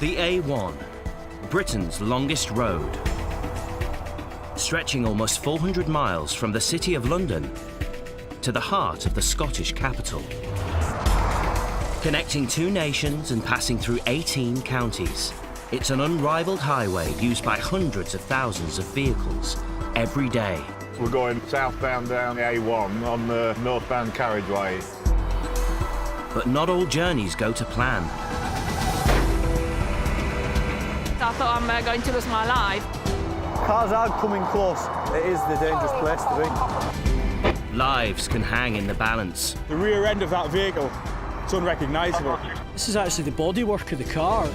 The A1, Britain's longest road. Stretching almost 400 miles from the City of London to the heart of the Scottish capital. Connecting two nations and passing through 18 counties. It's an unrivaled highway used by hundreds of thousands of vehicles every day. We're going southbound down the A1 on the northbound carriageway. But not all journeys go to plan. I thought I'm going to lose my life. Cars are coming close. It is the dangerous place to be. Lives can hang in the balance. The rear end of that vehicle, it's unrecognisable. This is actually the bodywork of the car.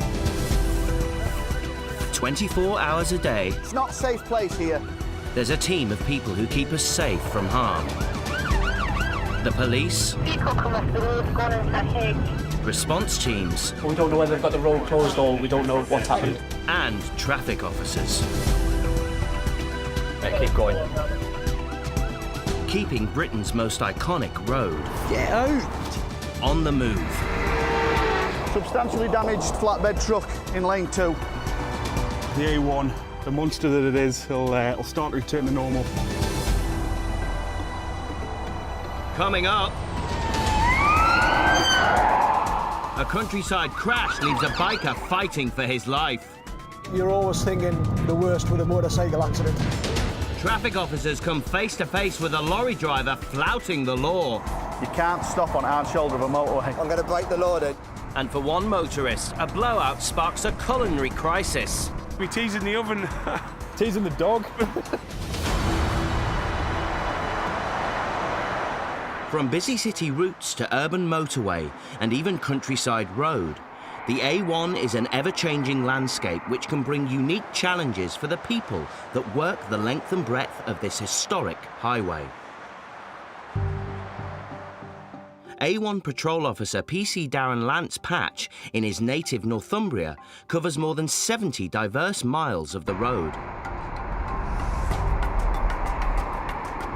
24 hours a day, It's not a safe place here. there's a team of people who keep us safe from harm. The police, Vehicle come off the road, gone into a hedge. response teams, We don't know whether they've got the road closed or we don't know what's happened. and traffic officers. Right, keep going. Keeping Britain's most iconic road Get out! on the move. Substantially damaged flatbed truck in lane 2. The A1, the monster that it is, it'll start to return to normal. Coming up, a countryside crash leaves a biker fighting for his life. You're always thinking the worst with a motorcycle accident. Traffic officers come face to face with a lorry driver flouting the law. You can't stop on a hard shoulder of a motorway. I'm going to break the law then. And for one motorist, a blowout sparks a culinary crisis. We teasing the oven, teasing the dog. From busy city routes to urban motorway and even countryside road, the A1 is an ever-changing landscape which can bring unique challenges for the people that work the length and breadth of this historic highway. A1 Patrol Officer PC Darren Lance Patch, in his native Northumbria, covers more than 70 diverse miles of the road.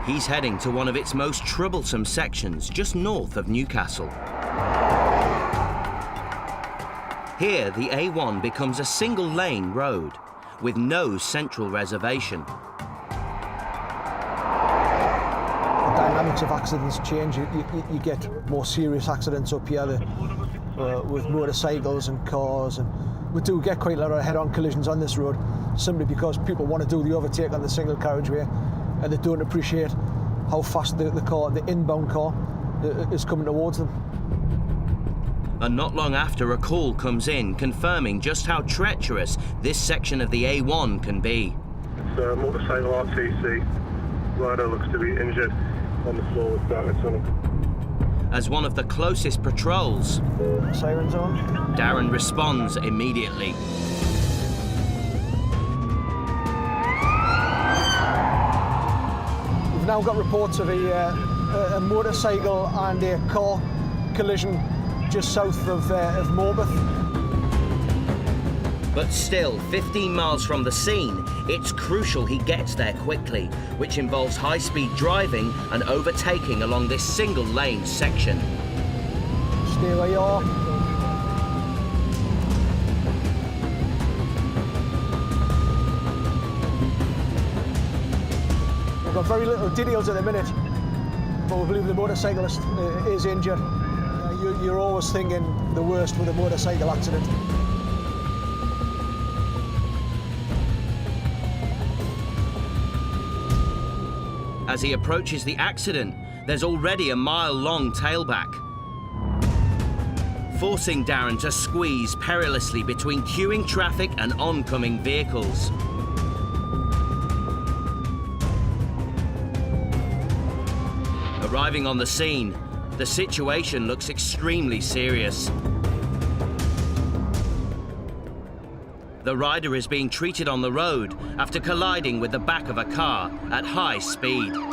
He's heading to one of its most troublesome sections, just north of Newcastle. Here, the A1 becomes a single-lane road, with no central reservation. The dynamics of accidents change. You get more serious accidents up here with motorcycles and cars. And we do get quite a lot of head-on collisions on this road, simply because people want to do the overtake on the single carriageway, and they don't appreciate how fast the inbound car, is coming towards them. And not long after, a call comes in confirming just how treacherous this section of the A1 can be. It's a motorcycle RTC. Rider looks to be injured on the floor with damage on him. As one of the closest patrols, Sirens on. Darren responds immediately. We've now got reports of a motorcycle and a car collision just south of Morpeth. But still, 15 miles from the scene, it's crucial he gets there quickly, which involves high-speed driving and overtaking along this single-lane section. Stay where you are. We've got very little details at the minute, but we believe the motorcyclist is injured. You're always thinking the worst with a motorcycle accident. As he approaches the accident, there's already a mile-long tailback, forcing Darren to squeeze perilously between queuing traffic and oncoming vehicles. Arriving on the scene, the situation looks extremely serious. The rider is being treated on the road after colliding with the back of a car at high speed. Can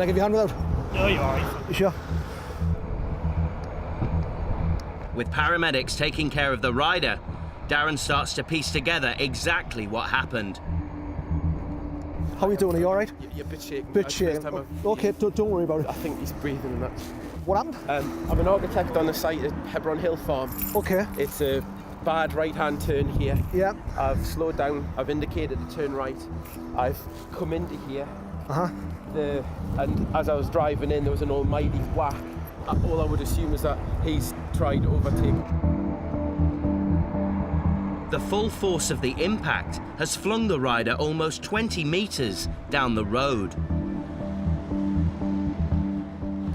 I give you a hand without? No, you're all right. You sure? With paramedics taking care of the rider, Darren starts to piece together exactly what happened. How are you doing? Are you all right? You're a bit shaken. Bit shaken. Okay, don't worry about it. I think he's breathing and that's... What happened? I'm an architect on the site at Hebron Hill Farm. Okay. It's a bad right-hand turn here. Yeah. I've slowed down, I've indicated to turn right. I've come into here. And as I was driving in, there was an almighty whack. All I would assume is that he's tried to overtake. The full force of the impact has flung the rider almost 20 metres down the road.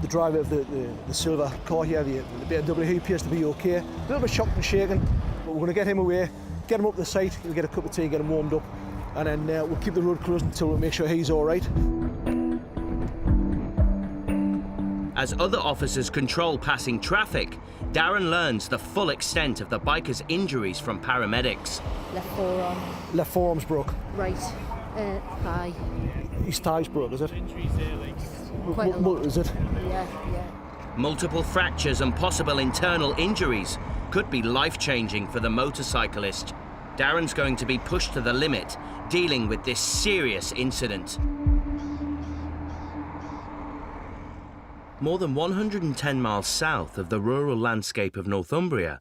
The driver of the silver car here, the BMW, he appears to be okay. A little bit shocked and shaken, but we're going to get him away, get him up the site, we'll get a cup of tea, get him warmed up, and then we'll keep the road closed until we make sure he's all right. As other officers control passing traffic, Darren learns the full extent of the biker's injuries from paramedics. Left forearm. Left forearm's broke. Right thigh. His thigh's broke, is it? Quite a lot. Is it? Yeah. Multiple fractures and possible internal injuries could be life-changing for the motorcyclist. Darren's going to be pushed to the limit, dealing with this serious incident. More than 110 miles south of the rural landscape of Northumbria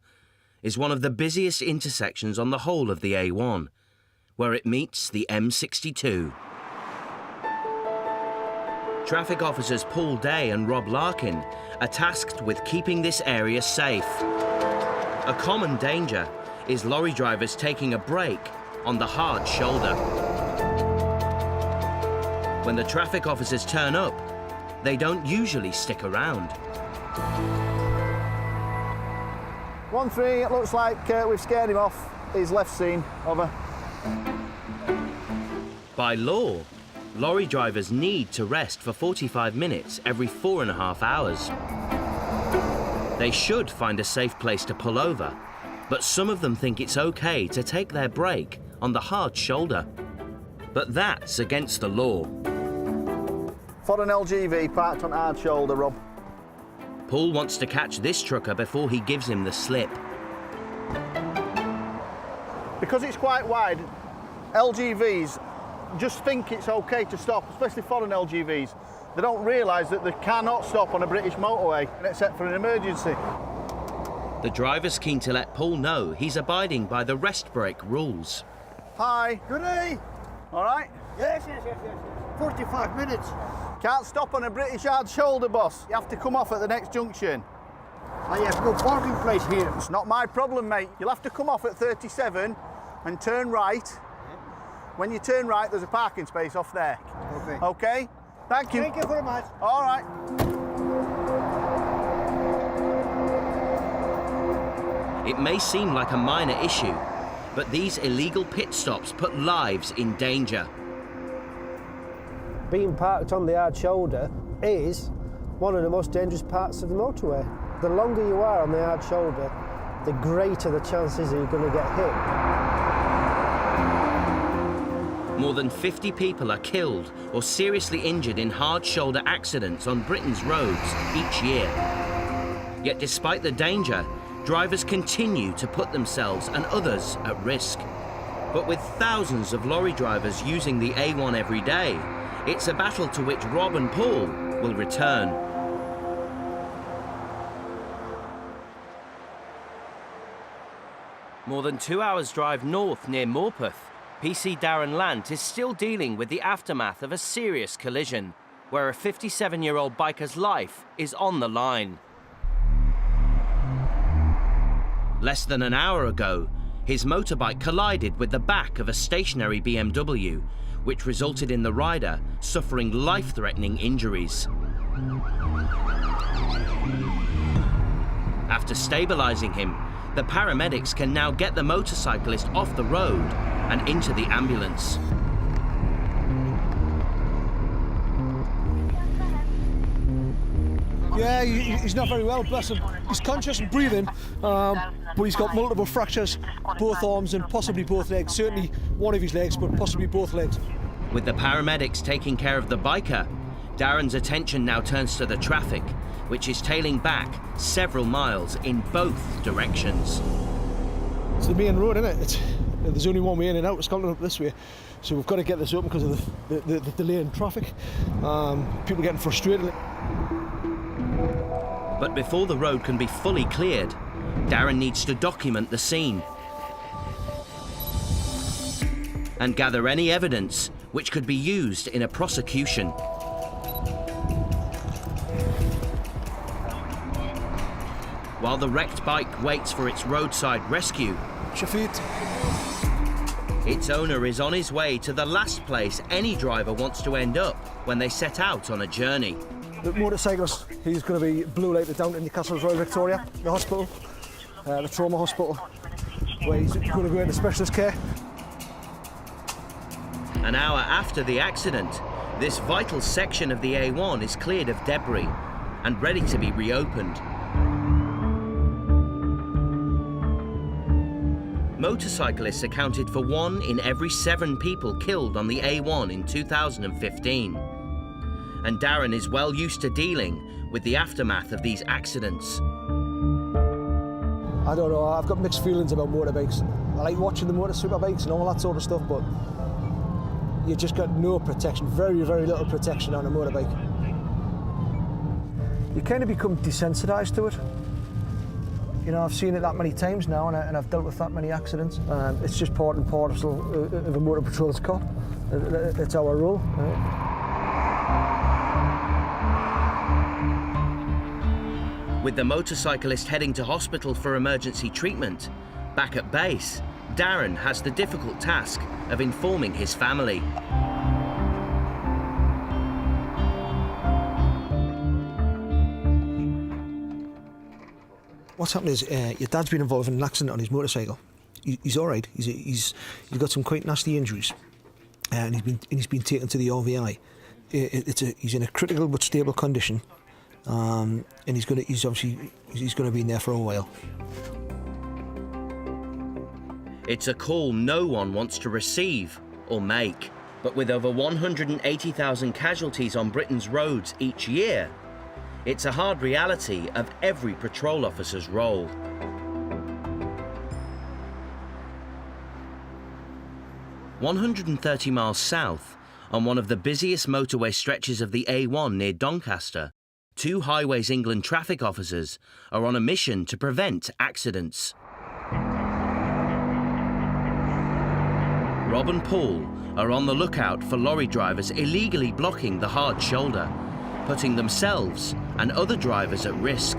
is one of the busiest intersections on the whole of the A1, where it meets the M62. Traffic officers Paul Day and Rob Larkin are tasked with keeping this area safe. A common danger is lorry drivers taking a break on the hard shoulder. When the traffic officers turn up, they don't usually stick around. 1-3, it looks like we've scared him off. He's left scene, over. By law, lorry drivers need to rest for 45 minutes every 4.5 hours. They should find a safe place to pull over, but some of them think it's okay to take their break on the hard shoulder. But that's against the law. For an LGV parked on hard shoulder, Rob. Paul wants to catch this trucker before he gives him the slip. Because it's quite wide, LGVs just think it's okay to stop, especially foreign LGVs. They don't realise that they cannot stop on a British motorway, except for an emergency. The driver's keen to let Paul know he's abiding by the rest break rules. Hi. Good day. All right? Yes. 45 minutes. Can't stop on a British hard shoulder, boss. You have to come off at the next junction. I have no parking place here. It's not my problem, mate. You'll have to come off at 37 and turn right. When you turn right, there's a parking space off there. Okay. Okay? Thank you. Thank you very much. All right. It may seem like a minor issue, but these illegal pit stops put lives in danger. Being parked on the hard shoulder is one of the most dangerous parts of the motorway. The longer you are on the hard shoulder, the greater the chances that you're going to get hit. More than 50 people are killed or seriously injured in hard shoulder accidents on Britain's roads each year. Yet despite the danger, drivers continue to put themselves and others at risk. But with thousands of lorry drivers using the A1 every day, it's a battle to which Rob and Paul will return. More than 2 hours' drive north near Morpeth, PC Darren Lant is still dealing with the aftermath of a serious collision, where a 57-year-old biker's life is on the line. Less than an hour ago, his motorbike collided with the back of a stationary BMW, which resulted in the rider suffering life-threatening injuries. After stabilizing him, the paramedics can now get the motorcyclist off the road and into the ambulance. Yeah, he's not very well, bless him. He's conscious and breathing, but he's got multiple fractures, both arms and possibly both legs. Certainly one of his legs, but possibly both legs. With the paramedics taking care of the biker, Darren's attention now turns to the traffic, which is tailing back several miles in both directions. It's the main road, isn't it? There's only one way in and out of Scotland up this way, so we've got to get this open because of the delay in traffic. People getting frustrated. But before the road can be fully cleared, Darren needs to document the scene and gather any evidence which could be used in a prosecution. While the wrecked bike waits for its roadside rescue, its owner is on his way to the last place any driver wants to end up when they set out on a journey. The motorcyclist, he's going to be blue lighted down to Newcastle's Royal Victoria, the hospital, the trauma hospital, where he's going to go into specialist care. An hour after the accident, this vital section of the A1 is cleared of debris and ready to be reopened. Motorcyclists accounted for 1 in every 7 people killed on the A1 in 2015. And Darren is well used to dealing with the aftermath of these accidents. I don't know, I've got mixed feelings about motorbikes. I like watching the motor superbikes and all that sort of stuff, but you just got no protection, very, very little protection on a motorbike. You kind of become desensitised to it. You know, I've seen it that many times now, and I've dealt with that many accidents. It's just part and parcel of a motor patrol's car. It's our role. With the motorcyclist heading to hospital for emergency treatment, back at base, Darren has the difficult task of informing his family. What's happened is your dad's been involved in an accident on his motorcycle. He's all right. He's got some quite nasty injuries, and he's been taken to the RVI. He's in a critical but stable condition, and he's going to be in there for a while. It's a call no one wants to receive or make, but with over 180,000 casualties on Britain's roads each year, it's a hard reality of every patrol officer's role. "130 miles south, on one of the busiest motorway stretches of the A1 near Doncaster, 2 Highways England traffic officers are on a mission to prevent accidents. Rob and Paul are on the lookout for lorry drivers illegally blocking the hard shoulder, putting themselves and other drivers at risk.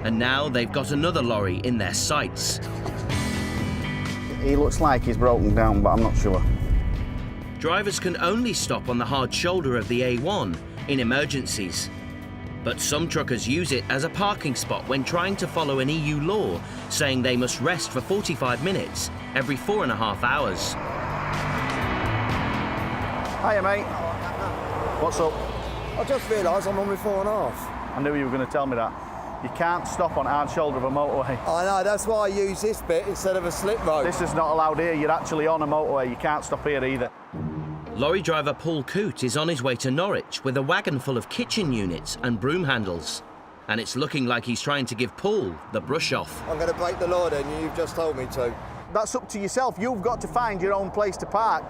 And now they've got another lorry in their sights. He looks like he's broken down, but I'm not sure. Drivers can only stop on the hard shoulder of the A1 in emergencies. But some truckers use it as a parking spot when trying to follow an EU law saying they must rest for 45 minutes every 4.5 hours. Hiya, mate. What's up? I just realised I'm on my 4.5. I knew you were going to tell me that. You can't stop on hard shoulder of a motorway. I know, that's why I use this bit instead of a slip road. This is not allowed here. You're actually on a motorway. You can't stop here either. Lorry driver Paul Coote is on his way to Norwich with a wagon full of kitchen units and broom handles. And it's looking like he's trying to give Paul the brush off. I'm going to break the law then, you've just told me to. That's up to yourself. You've got to find your own place to park.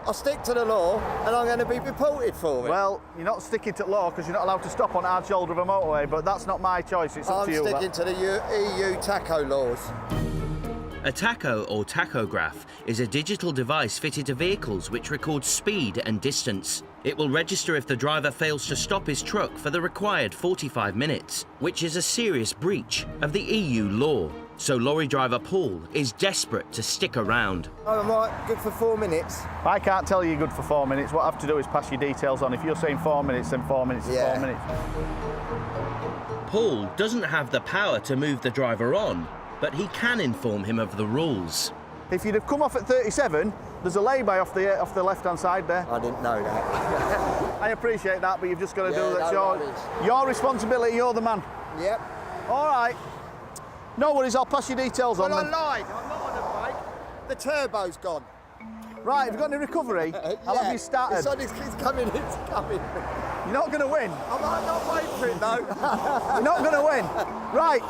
I'll stick to the law and I'm going to be reported for it. Well, you're not sticking to law because you're not allowed to stop on hard shoulder of a motorway, but that's not my choice. It's up to you. I'm sticking to the EU tacho laws. A tacho or tachograph is a digital device fitted to vehicles which records speed and distance. It will register if the driver fails to stop his truck for the required 45 minutes, which is a serious breach of the EU law. So lorry driver Paul is desperate to stick around. Oh, right, good for 4 minutes. I can't tell you you're good for 4 minutes. What I have to do is pass your details on. If you're saying 4 minutes, then 4 minutes is 4 minutes. Paul doesn't have the power to move the driver on, but he can inform him of the rules. If you'd have come off at 37, there's a lay-by off the left-hand side there. I didn't know that. I appreciate that, but you've just got to do that. No Your responsibility, you're the man. Yep. All right. No worries, I'll pass your details on Well, I then. lied. I'm not on a bike. The turbo's gone. Right, have you got any recovery? I'll have you started. It's coming. You're not going to win. I'm not waiting for it, though. You're not going to win. Right,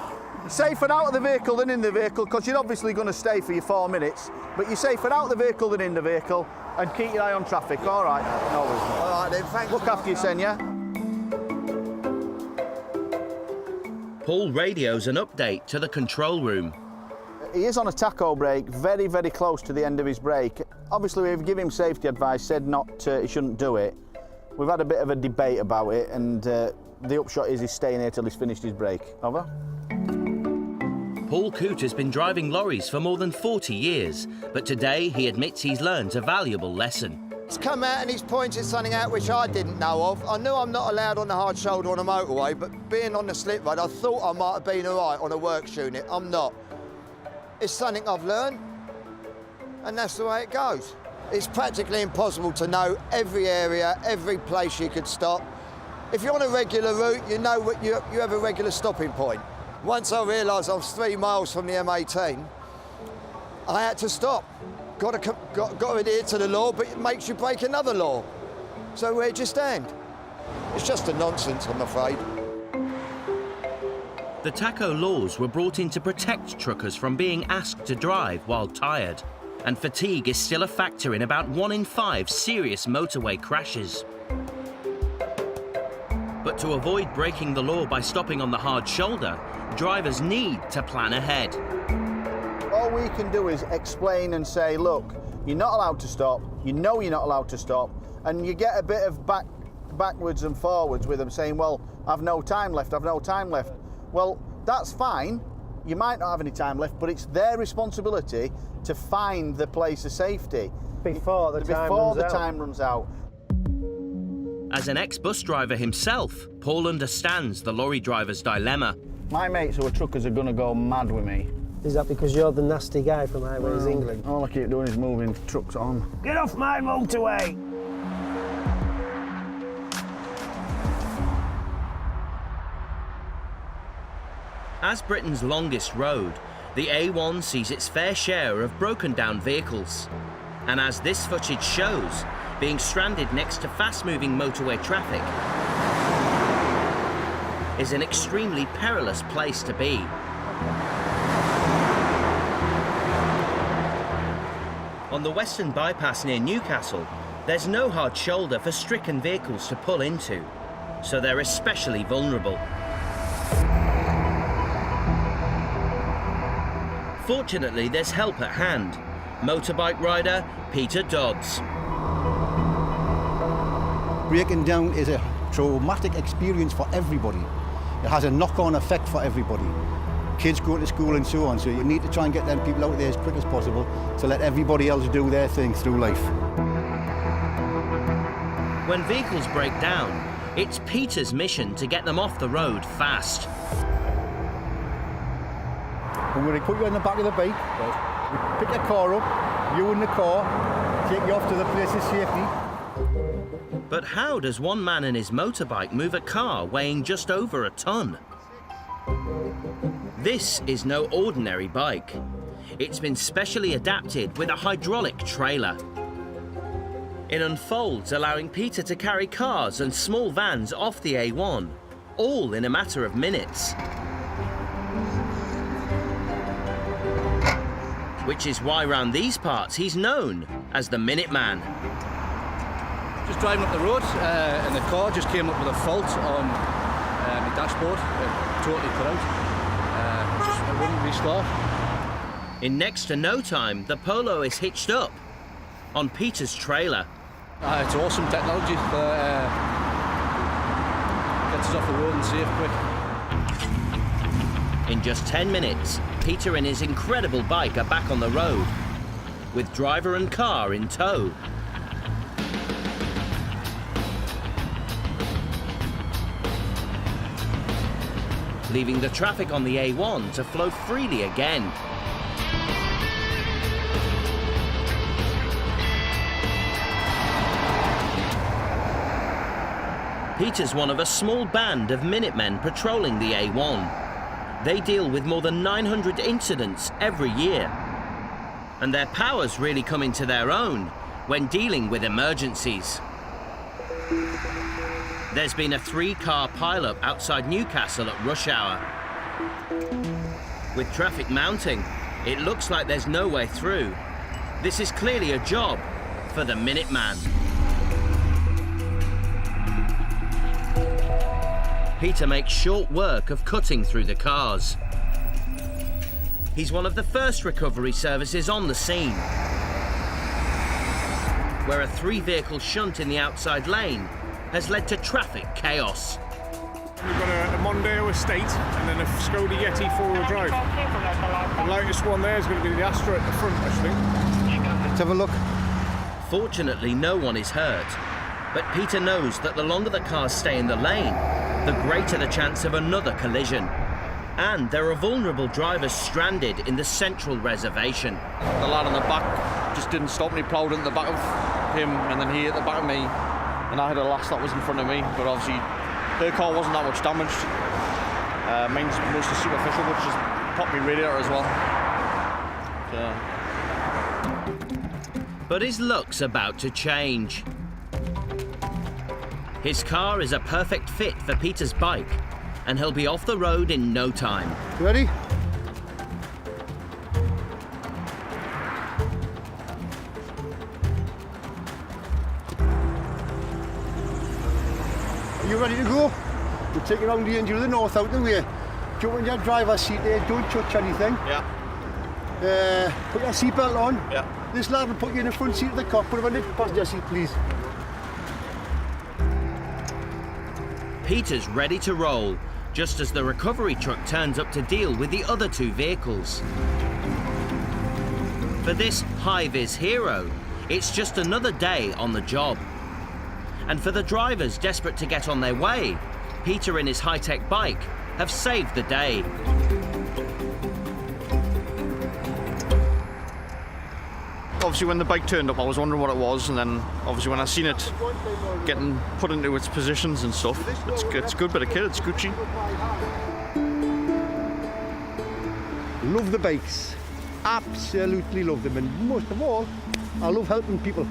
safer out of the vehicle than in the vehicle, because you're obviously going to stay for your 4 minutes, but you're safer out of the vehicle than in the vehicle, and keep your eye on traffic. All right. No worries. All right, then, thanks. Look after you, Sen, yeah? Paul radios an update to the control room. He is on a tacho brake, very, very close to the end of his brake. Obviously, we've given him safety advice, said he shouldn't do it. We've had a bit of a debate about it, and the upshot is he's staying here till he's finished his brake. Over. Paul Coote has been driving lorries for more than 40 years, but today he admits he's learned a valuable lesson. He's come out and he's pointed something out which I didn't know of. I knew I'm not allowed on the hard shoulder on a motorway, but being on the slip road, I thought I might have been all right on a works unit. I'm not. It's something I've learned, and that's the way it goes. It's practically impossible to know every area, every place you could stop. If you're on a regular route, you know what you have a regular stopping point. Once I realised I was 3 miles from the M18, I had to stop. Got to adhere to the law, but it makes you break another law. So where'd you stand? It's just a nonsense, I'm afraid. The tacho laws were brought in to protect truckers from being asked to drive while tired. And fatigue is still a factor in about 1 in 5 serious motorway crashes. But to avoid breaking the law by stopping on the hard shoulder, drivers need to plan ahead. All we can do is explain and say, look, you're not allowed to stop, you know you're not allowed to stop, and you get a bit of backwards and forwards with them saying, well, I've no time left, I've no time left. Well, that's fine. You might not have any time left, but it's their responsibility to find the place of safety before the time runs out. As an ex-bus driver himself, Paul understands the lorry driver's dilemma. My mates who are truckers are going to go mad with me. Is that because you're the nasty guy from Highways England? All I keep doing is moving trucks on. Get off my motorway! As Britain's longest road, the A1 sees its fair share of broken down vehicles. And as this footage shows, being stranded next to fast-moving motorway traffic is an extremely perilous place to be. On the western bypass near Newcastle, there's no hard shoulder for stricken vehicles to pull into, so they're especially vulnerable. Fortunately, there's help at hand. Motorbike rider Peter Dodds. Breaking down is a traumatic experience for everybody. It has a knock-on effect for everybody. Kids going to school and so on, so you need to try and get them people out there as quick as possible to let everybody else do their thing through life. When vehicles break down, it's Peter's mission to get them off the road fast. I'm going to put you on the back of the bike, right. Pick your car up, you in the car, take you off to the place of safety. But how does one man and his motorbike move a car weighing just over a ton? This is no ordinary bike. It's been specially adapted with a hydraulic trailer. It unfolds, allowing Peter to carry cars and small vans off the A1, all in a matter of minutes. Which is why round these parts he's known as the Minuteman. Just driving up the road and the car just came up with a fault on the dashboard. It totally put out. It wouldn't restart. In next to no time, the Polo is hitched up on Peter's trailer. It's awesome technology that gets us off the road and safe quick. In just 10 minutes, Peter and his incredible bike are back on the road, with driver and car in tow. Leaving the traffic on the A1 to flow freely again. Peter's one of a small band of Minutemen patrolling the A1. They deal with more than 900 incidents every year. And their powers really come into their own when dealing with emergencies. There's been a 3-car pileup outside Newcastle at rush hour. With traffic mounting, it looks like there's no way through. This is clearly a job for the Minuteman. Peter makes short work of cutting through the cars. He's one of the first recovery services on the scene, where a 3-vehicle shunt in the outside lane has led to traffic chaos. We've got a Mondeo Estate and then a Skoda Yeti 4-wheel drive. The lightest one there is going to be the Astra at the front, actually. Let's have a look. Fortunately, no one is hurt, but Peter knows that the longer the cars stay in the lane, the greater the chance of another collision. And there are vulnerable drivers stranded in the central reservation. The lad on the back just didn't stop and he ploughed into the back of him, and then he hit the back of me, and I had a lass that was in front of me, but obviously their car wasn't that much damaged. Mine's mostly superficial, which just popped me radiator as well. But his luck's about to change. His car is a perfect fit for Peter's bike, and he'll be off the road in no time. You ready? Are you ready to go? We're taking on the engine of the north out the way. Jump in your driver's seat there, don't touch anything. Yeah. Put your seatbelt on. Yeah. This lad will put you in the front seat of the car. Put him on the passenger seat, please. Peter's ready to roll, just as the recovery truck turns up to deal with the other 2 vehicles. For this high-vis hero, it's just another day on the job. And for the drivers desperate to get on their way, Peter and his high-tech bike have saved the day. Obviously when the bike turned up I was wondering what it was, and then obviously when I seen it getting put into its positions and stuff, it's good bit of kit, it's Gucci. Love the bikes. Absolutely love them, and most of all, I love helping people.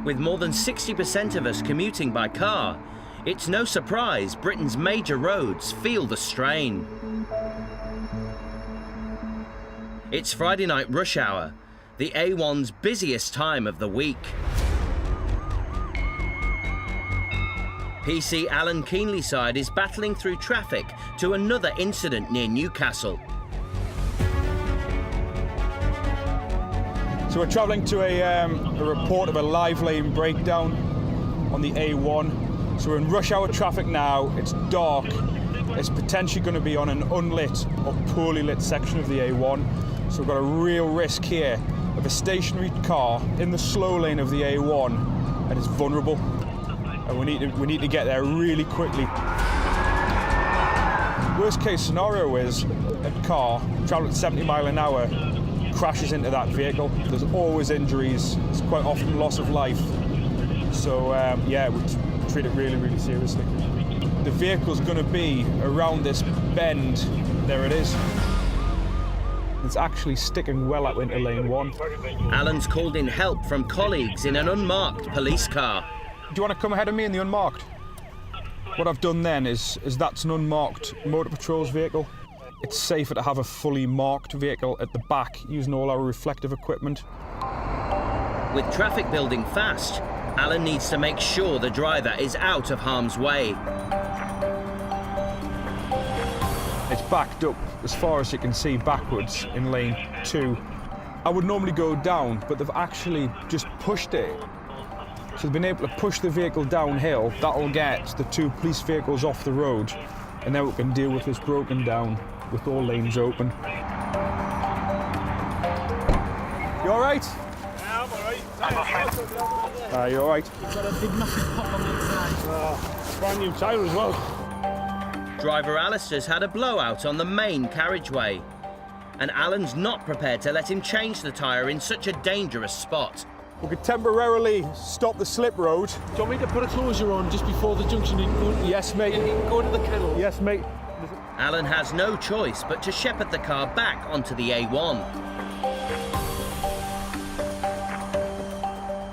With more than 60% of us commuting by car, it's no surprise Britain's major roads feel the strain. It's Friday night rush hour, the A1's busiest time of the week. PC Alan Keenlyside is battling through traffic to another incident near Newcastle. So we're travelling to a report of a live lane breakdown on the A1. So we're in rush hour traffic now, it's dark, it's potentially going to be on an unlit or poorly lit section of the A1. So we've got a real risk here of a stationary car in the slow lane of the A1, and it's vulnerable. And we need to get there really quickly. Worst case scenario is a car travelling at 70 miles an hour crashes into that vehicle. There's always injuries, it's quite often loss of life. So yeah, we treat it really, really seriously. The vehicle's going to be around this bend. There it is. It's actually sticking well up into lane 1. Alan's called in help from colleagues in an unmarked police car. Do you want to come ahead of me in the unmarked? What I've done then is that's an unmarked motor patrol's vehicle. It's safer to have a fully marked vehicle at the back using all our reflective equipment. With traffic building fast, Alan needs to make sure the driver is out of harm's way. It's backed up as far as you can see backwards in lane 2. I would normally go down, but they've actually just pushed it. So they've been able to push the vehicle downhill. That'll get the 2 police vehicles off the road, and then we can deal with this broken down with all lanes open. You all right? Yeah, I'm all right. You all right? You've got a big massive pop on the inside. Brand new tyre as well. Driver Alistair's had a blowout on the main carriageway, and Alan's not prepared to let him change the tyre in such a dangerous spot. We could temporarily stop the slip road. Do you want me to put a closure on just before the junction? Yes, mate. Go to the kennel. Yes, mate. Alan has no choice but to shepherd the car back onto the A1.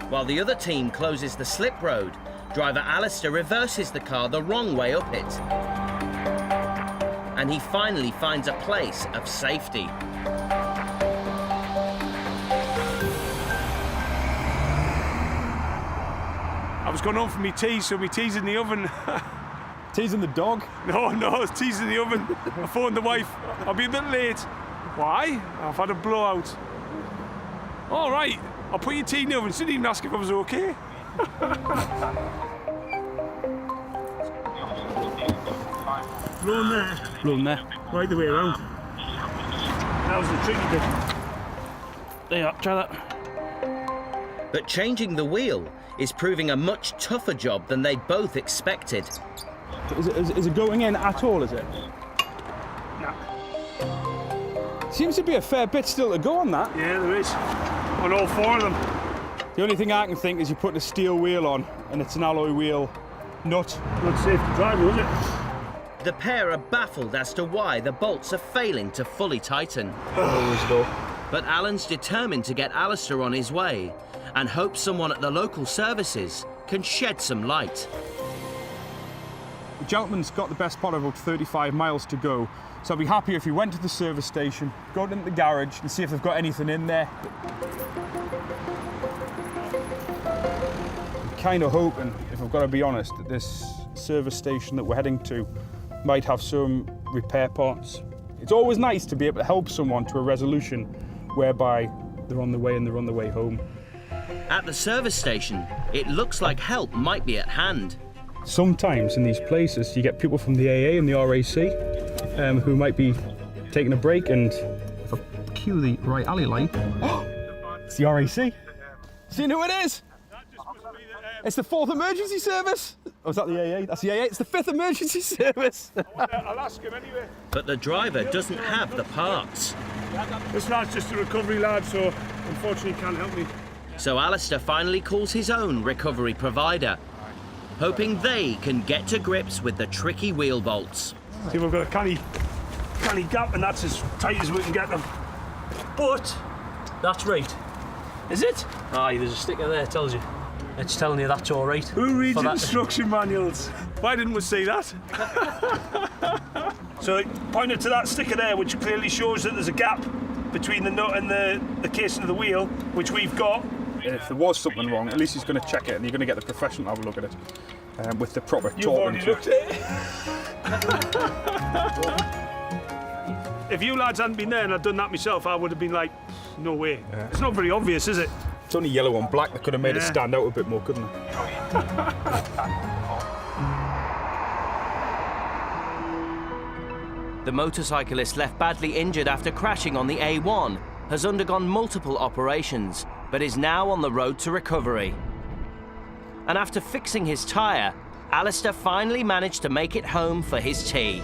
While the other team closes the slip road, driver Alistair reverses the car the wrong way up it. And he finally finds a place of safety. was going home for my tea, so my tea's in the oven. Teasing the dog? No, tea's in the oven. I phoned the wife. I'll be a bit late. Why? I've had a blowout. All right, I'll put your tea in the oven. She didn't even ask if I was okay. Blown there. Blown there. Right the way around. That was the tricky bit. There you are, try that. But changing the wheel is proving a much tougher job than they both expected. Is it going in at all, is it? No. Seems to be a fair bit still to go on that. Yeah, there is. On all 4 of them. The only thing I can think is you're putting a steel wheel on and it's an alloy wheel nut. Not safe to drive, was it? The pair are baffled as to why the bolts are failing to fully tighten. But Alan's determined to get Alistair on his way and hopes someone at the local services can shed some light. The gentleman's got the best part of about 35 miles to go, so I'd be happy if he went to the service station, go into the garage and see if they've got anything in there. I'm kind of hoping, if I've got to be honest, that this service station that we're heading to might have some repair parts. It's always nice to be able to help someone to a resolution whereby they're on the way and they're on the way home. At the service station, it looks like help might be at hand. Sometimes in these places you get people from the AA and the RAC who might be taking a break, and if I cue the right alley light, it's the RAC. See who it is? It's the 4th emergency service. Oh, is that the AA? That's the AA. It's the 5th emergency service. I'll ask him anyway. But the driver doesn't have the parts. This lad's just a recovery lad, so unfortunately he can't help me. So Alistair finally calls his own recovery provider, hoping they can get to grips with the tricky wheel bolts. See, we've got a canny gap, and that's as tight as we can get them. But That's right. is it? Aye, there's a sticker there, tells you. It's telling you that's all right. Who reads For that- instruction manuals? Why didn't we see that? So point it to that sticker there, which clearly shows that there's a gap between the nut and the casing of the wheel, which we've got. If there was something wrong, at least he's going to check it and you're going to get the professional to have a look at it with the proper You've already torque. looked at it. If you lads hadn't been there and I'd done that myself, I would have been like, no way. Yeah. It's not very obvious, is it? It's only yellow on black. That could have made it Yeah. stand out a bit more, couldn't it? The motorcyclist left badly injured after crashing on the A1 has undergone multiple operations, but is now on the road to recovery. And after fixing his tyre, Alistair finally managed to make it home for his tea.